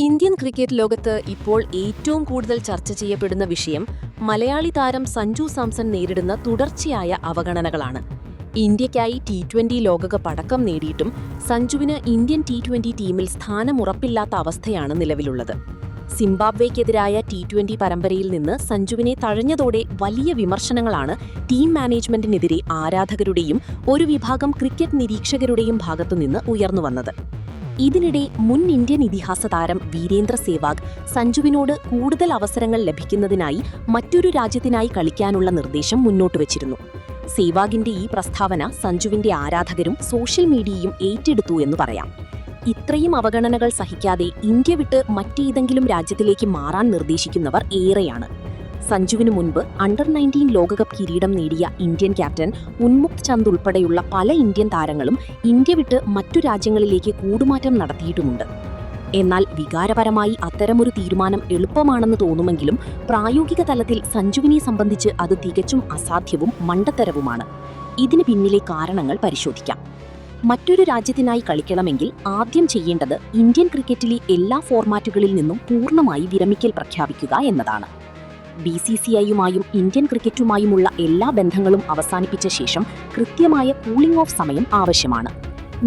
Indian cricket ലോകത്ത് ഇപ്പോൾ ഏറ്റവും കൂടുതൽ ചർച്ച ചെയ്യപ്പെടുന്ന വിഷയം മലയാളി താരം സഞ്ജു സാംസൺ നേരിടുന്ന തുടർച്ചയായ അവഗണനകളാണ്. ഇന്ത്യയ്ക്കായി T20 ലോകകപ്പ് അടക്കം നേടിയിട്ടും സഞ്ജുവിന് ഇന്ത്യൻ T20 ടീമിൽ സ്ഥാനമുറപ്പില്ലാത്ത അവസ്ഥയാണ് നിലവിലുള്ളത്. സിംബാബ്വേക്കെതിരായ T20 പരമ്പരയിൽ നിന്ന് സഞ്ജുവിനെ തഴഞ്ഞതോടെ വലിയ വിമർശനങ്ങളാണ് ടീം മാനേജ്മെന്റിനെതിരെ ആരാധകരുടെയും ഒരു വിഭാഗം ക്രിക്കറ്റ് നിരീക്ഷകരുടെയും ഭാഗത്തുനിന്ന് ഉയർന്നുവന്നത്. ഇതിനിടെ മുൻ ഇന്ത്യൻ ഇതിഹാസ താരം വീരേന്ദ്ര സേവാഗ് സഞ്ജുവിനോട് കൂടുതൽ അവസരങ്ങൾ ലഭിക്കുന്നതിനായി മറ്റൊരു രാജ്യത്തിനായി കളിക്കാനുള്ള നിർദ്ദേശം മുന്നോട്ടുവച്ചിരുന്നു. സേവാഗിന്റെ ഈ പ്രസ്താവന സഞ്ജുവിന്റെ ആരാധകരും സോഷ്യൽ മീഡിയയും ഏറ്റെടുത്തു എന്ന് പറയാം. ഇത്രയും അവഗണനകൾ സഹിക്കാതെ ഇന്ത്യ വിട്ട് മറ്റേതെങ്കിലും രാജ്യത്തിലേക്ക് മാറാൻ നിർദ്ദേശിക്കുന്നവർ ഏറെയാണ്. സഞ്ജുവിനു മുൻപ് അണ്ടർ-19 ലോകകപ്പ് കിരീടം നേടിയ ഇന്ത്യൻ ക്യാപ്റ്റൻ ഉന്മുക്ത് ചന്ദ് ഉൾപ്പെടെയുള്ള പല ഇന്ത്യൻ താരങ്ങളും ഇന്ത്യ വിട്ട് മറ്റു രാജ്യങ്ങളിലേക്ക് കൂടുമാറ്റം നടത്തിയിട്ടുമുണ്ട്. എന്നാൽ വികാരപരമായി അത്തരമൊരു തീരുമാനം എളുപ്പമാണെന്ന് തോന്നുമെങ്കിലും പ്രായോഗിക തലത്തിൽ സഞ്ജുവിനെ സംബന്ധിച്ച് അത് തികച്ചും അസാധ്യവും മണ്ടത്തരവുമാണ്. ഇതിന് പിന്നിലെ കാരണങ്ങൾ പരിശോധിക്കാം. മറ്റൊരു രാജ്യത്തിനായി കളിക്കണമെങ്കിൽ ആദ്യം ചെയ്യേണ്ടത് ഇന്ത്യൻ ക്രിക്കറ്റിലെ എല്ലാ ഫോർമാറ്റുകളിൽ നിന്നും പൂർണ്ണമായി വിരമിക്കൽ പ്രഖ്യാപിക്കുക എന്നതാണ്. BCCIയുമായും ഇന്ത്യൻ ക്രിക്കറ്റുമായുമുള്ള എല്ലാ ബന്ധങ്ങളും അവസാനിപ്പിച്ച ശേഷം കൃത്യമായ കൂളിംഗ് ഓഫ് സമയം ആവശ്യമാണ്.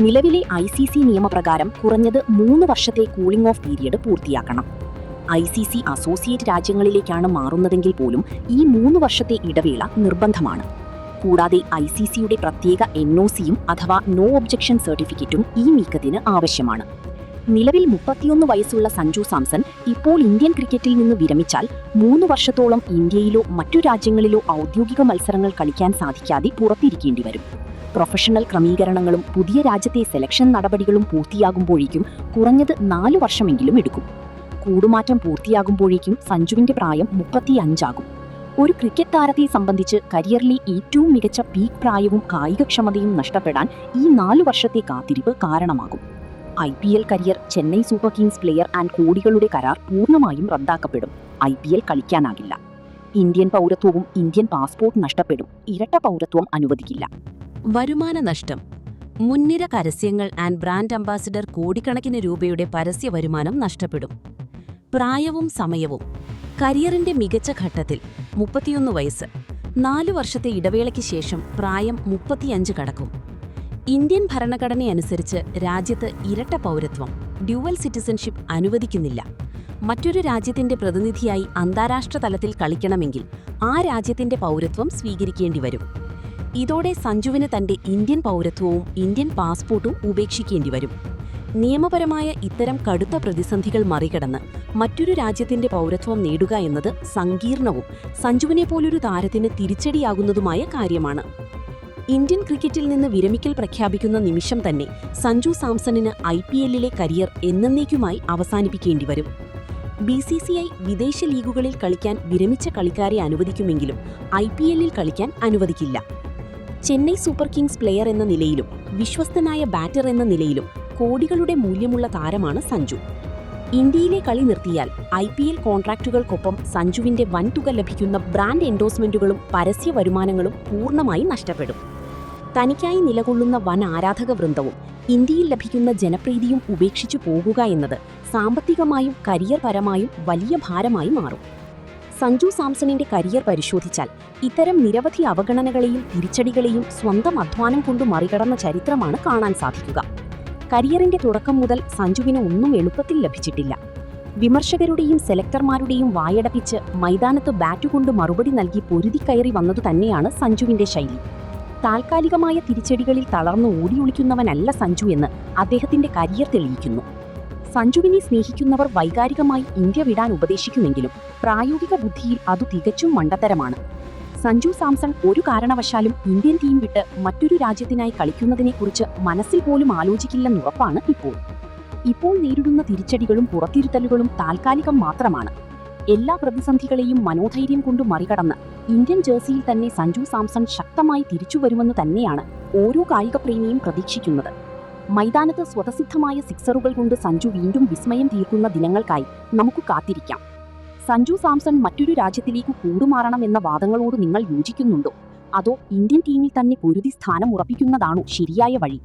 നിലവിലെ ICC നിയമപ്രകാരം കുറഞ്ഞത് 3 വർഷത്തെ കൂളിംഗ് ഓഫ് പീരിയഡ് പൂർത്തിയാക്കണം. ICC അസോസിയേറ്റ് രാജ്യങ്ങളിലേക്കാണ് മാറുന്നതെങ്കിൽ പോലും ഈ 3 വർഷത്തെ ഇടവേള നിർബന്ധമാണ്. കൂടാതെ ICCയുടെ പ്രത്യേക NOCയും അഥവാ നോ ഒബ്ജക്ഷൻ സർട്ടിഫിക്കറ്റും ഈ നീക്കത്തിന് ആവശ്യമാണ്. നിലവിൽ 31 വയസ്സുള്ള സഞ്ജു സാംസൺ ഇപ്പോൾ ഇന്ത്യൻ ക്രിക്കറ്റിൽ നിന്ന് വിരമിച്ചാൽ 3 വർഷത്തോളം ഇന്ത്യയിലോ മറ്റു രാജ്യങ്ങളിലോ ഔദ്യോഗിക മത്സരങ്ങൾ കളിക്കാൻ സാധിക്കാതെ പുറത്തിരിക്കേണ്ടി വരും. പ്രൊഫഷണൽ ക്രമീകരണങ്ങളും പുതിയ രാജ്യത്തെ സെലക്ഷൻ നടപടികളും പൂർത്തിയാകുമ്പോഴേക്കും കുറഞ്ഞത് 4 വർഷമെങ്കിലും എടുക്കും. കൂടുമാറ്റം പൂർത്തിയാകുമ്പോഴേക്കും സഞ്ജുവിന്റെ പ്രായം 35 ആകും. ഒരു ക്രിക്കറ്റ് താരത്തെ സംബന്ധിച്ച് കരിയറിലെ ഏറ്റവും മികച്ച പീക്ക് പ്രായവും കായികക്ഷമതയും നഷ്ടപ്പെടാൻ ഈ 4 വർഷത്തെ കാത്തിരിപ്പ് കാരണമാകും. IPL career, Chennai super Kings player and കോടികളുടെ കരാർ പൂർണ്ണമായും റദ്ദാക്കപ്പെടും. IPL കളിക്കാനാകില്ല. ഇന്ത്യൻ പൗരത്വവും ഇന്ത്യൻ പാസ്പോർട്ട് നഷ്ടപ്പെടും. ഇരട്ട പൗരത്വം അനുവദിക്കില്ല. വരുമാന നഷ്ടം. മുൻനിര പരസ്യങ്ങൾ ആൻഡ് ബ്രാൻഡ് അംബാസിഡർ കോടിക്കണക്കിന് രൂപയുടെ പരസ്യ വരുമാനം നഷ്ടപ്പെടും. പ്രായവും സമയവും. കരിയറിന്റെ മികച്ച ഘട്ടത്തിൽ 31 വയസ്സ്, 4 വർഷത്തെ ഇടവേളയ്ക്ക് ശേഷം പ്രായം 35 കടക്കും. ഇന്ത്യൻ ഭരണഘടനയനുസരിച്ച് രാജ്യത്ത് ഇരട്ട പൗരത്വം, ഡ്യുവൽ സിറ്റിസൺഷിപ്പ് അനുവദിക്കുന്നില്ല. മറ്റൊരു രാജ്യത്തിന്റെ പ്രതിനിധിയായി അന്താരാഷ്ട്ര തലത്തിൽ കളിക്കണമെങ്കിൽ ആ രാജ്യത്തിന്റെ പൗരത്വം സ്വീകരിക്കേണ്ടി വരും. ഇതോടെ സഞ്ജുവിന് തന്റെ ഇന്ത്യൻ പൗരത്വവും ഇന്ത്യൻ പാസ്പോർട്ടും ഉപേക്ഷിക്കേണ്ടി വരും. നിയമപരമായ ഇത്തരം കടുത്ത പ്രതിസന്ധികൾ മറികടന്ന് മറ്റൊരു രാജ്യത്തിന്റെ പൗരത്വം നേടുക എന്നത് സങ്കീർണവും സഞ്ജുവിനെ പോലൊരു താരത്തിന് തിരിച്ചടിയാകുന്നതുമായ കാര്യമാണ്. ഇന്ത്യൻ ക്രിക്കറ്റിൽ നിന്ന് വിരമിക്കൽ പ്രഖ്യാപിക്കുന്ന നിമിഷം തന്നെ സഞ്ജു സാംസണിന് IPLലെ കരിയർ എന്നേക്കുമായി അവസാനിപ്പിക്കേണ്ടി വരും. BCCI വിദേശ ലീഗുകളിൽ കളിക്കാൻ വിരമിച്ച കളിക്കാരെ അനുവദിക്കുമെങ്കിലും IPLൽ കളിക്കാൻ അനുവദിക്കില്ല. ചെന്നൈ സൂപ്പർ കിങ്സ് പ്ലെയർ എന്ന നിലയിലും വിശ്വസ്തനായ ബാറ്റർ എന്ന നിലയിലും കോടികളുടെ മൂല്യമുള്ള താരമാണ് സഞ്ജു. ഇന്ത്യയിലെ കളി നിർത്തിയാൽ IPL കോൺട്രാക്റ്റുകൾക്കൊപ്പം സഞ്ജുവിന്റെ വൻതുക ലഭിക്കുന്ന ബ്രാൻഡ് എൻഡോഴ്സ്മെന്റുകളും പരസ്യ വരുമാനങ്ങളും പൂർണ്ണമായി നഷ്ടപ്പെടും. തനിക്കായി നിലകൊള്ളുന്ന വൻ ആരാധക വൃന്ദവും ഇന്ത്യയിൽ ലഭിക്കുന്ന ജനപ്രീതിയും ഉപേക്ഷിച്ചു പോകുക എന്നത് സാമ്പത്തികമായും കരിയർ പരമായും വലിയ ഭാരമായി മാറും. സഞ്ജു സാംസണിന്റെ കരിയർ പരിശോധിച്ചാൽ ഇത്തരം നിരവധി അവഗണനകളെയും തിരിച്ചടികളെയും സ്വന്തം അധ്വാനം കൊണ്ട് മറികടന്ന ചരിത്രമാണ് കാണാൻ സാധിക്കുക. കരിയറിന്റെ തുടക്കം മുതൽ സഞ്ജുവിന് ഒന്നും എളുപ്പത്തിൽ ലഭിച്ചിട്ടില്ല. വിമർശകരുടെയും സെലക്ടർമാരുടെയും വായടപ്പിച്ച് മൈതാനത്ത് ബാറ്റുകൊണ്ട് മറുപടി നൽകി പൊരുതിക്കയറി വന്നതു തന്നെയാണ് സഞ്ജുവിന്റെ ശൈലി. താൽക്കാലികമായ തിരിച്ചടികളിൽ തളർന്നു ഓടിയൊളിക്കുന്നവനല്ല സഞ്ജു എന്ന് അദ്ദേഹത്തിന്റെ കരിയർ തെളിയിക്കുന്നു. സഞ്ജുവിനെ സ്നേഹിക്കുന്നവർ വൈകാരികമായി ഇന്ത്യ വിടാൻ ഉപദേശിക്കുമെങ്കിലും പ്രായോഗിക ബുദ്ധിയിൽ അതു തികച്ചും മണ്ടത്തരമാണ്. സഞ്ജു സാംസൺ ഒരു കാരണവശാലും ഇന്ത്യൻ ടീം വിട്ട് മറ്റൊരു രാജ്യത്തിനായി കളിക്കുന്നതിനെക്കുറിച്ച് മനസ്സിൽ പോലും ആലോചിക്കില്ലെന്നുറപ്പാണ്. ഇപ്പോൾ നേരിടുന്ന തിരിച്ചടികളും പുറത്തിരുത്തലുകളും താൽക്കാലികം മാത്രമാണ്. എല്ലാ പ്രതിസന്ധികളെയും മനോധൈര്യം കൊണ്ട് മറികടന്ന് ഇന്ത്യൻ ജേഴ്സിയിൽ തന്നെ സഞ്ജു സാംസൺ ശക്തമായി തിരിച്ചുവരുമെന്ന് തന്നെയാണ് ഓരോ കായികപ്രേമിയും പ്രതീക്ഷിക്കുന്നത്. മൈതാനത്ത് സ്വതസിദ്ധമായ സിക്സറുകൾ കൊണ്ട് സഞ്ജു വീണ്ടും വിസ്മയം തീർക്കുന്ന ദിനങ്ങൾക്കായി നമുക്ക് കാത്തിരിക്കാം. സഞ്ജു സാംസൺ മറ്റൊരു രാജ്യത്തിലേക്ക് കൂടുമാറണം എന്ന വാദങ്ങളോട് നിങ്ങൾ യോജിക്കുന്നുണ്ടോ? അതോ ഇന്ത്യൻ ടീമിൽ തന്നെ പൊരുതി സ്ഥാനം ഉറപ്പിക്കുന്നതാണോ ശരിയായ വഴി?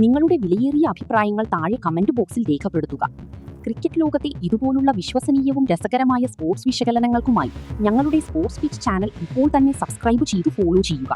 നിങ്ങളുടെ വിലയേറിയ അഭിപ്രായങ്ങൾ താഴെ കമന്റ് ബോക്സിൽ രേഖപ്പെടുത്തുക. ക്രിക്കറ്റ് ലോകത്തെ ഇതുപോലുള്ള വിശ്വസനീയവും രസകരമായ സ്പോർട്സ് വിശകലനങ്ങൾക്കുമായി ഞങ്ങളുടെ സ്പോർട്സ് പിച്ച് ചാനൽ ഇപ്പോൾ തന്നെ സബ്സ്ക്രൈബ് ചെയ്ത് ഫോളോ ചെയ്യുക.